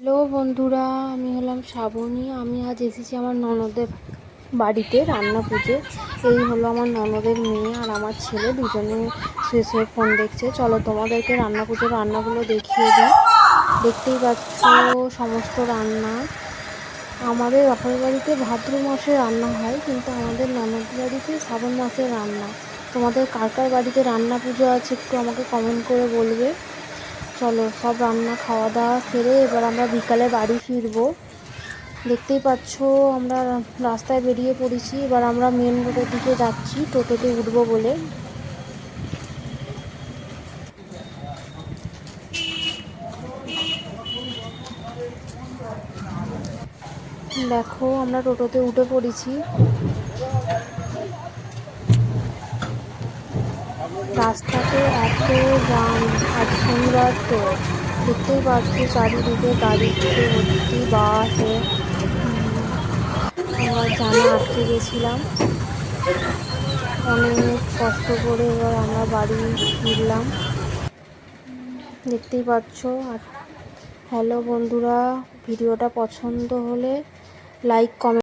Hello বন্ধুরা, আমি হলাম শ্রাবণী। আমি আজ এসেছি আমার ননদের বাড়িতে রান্না পুজো। এই হলো আমার ননদের মেয়ে আর আমার ছেলে, দুজনে শুয়ে শুয়ে ফোন দেখছে। চলো তোমাদেরকে রান্না পুজোর রান্নাগুলো দেখিয়ে দিই। দেখতেই পাচ্ছ সমস্ত রান্না। আমাদের বাপের বাড়িতে ভাদ্র মাসে রান্না হয়, কিন্তু আমাদের ননদ বাড়িতে শ্রাবণ মাসে রান্না। তোমাদের কার কার বাড়িতে রান্না পুজো আছে একটু আমাকে কমেন্ট করে বলবে। চলো সব রান্না খাওয়া দাওয়া সেরে এবার আমরা বিকালে বাড়ি ফিরবো। দেখতেই পাচ্ছ আমরা রাস্তায় বেরিয়ে পড়েছি। এবার আমরা মেন রোডের দিকে যাচ্ছি টোটোতে উঠবো বলে। দেখো আমরা টোটোতে উঠে পড়েছি। রাস্তাতে এত জ্যাম, আজ শনিবার তো দেখতেই পাচ্ছি চারিদিকে গাড়িতে ভর্তি, বাসে। আমরা জ্যামে আটকে গেছিলাম, অনেক কষ্ট করে এবার আমরা বাড়ি ফিরলাম। দেখতেই পাচ্ছ। আর হ্যালো বন্ধুরা, ভিডিওটা পছন্দ হলে লাইক কমেন্ট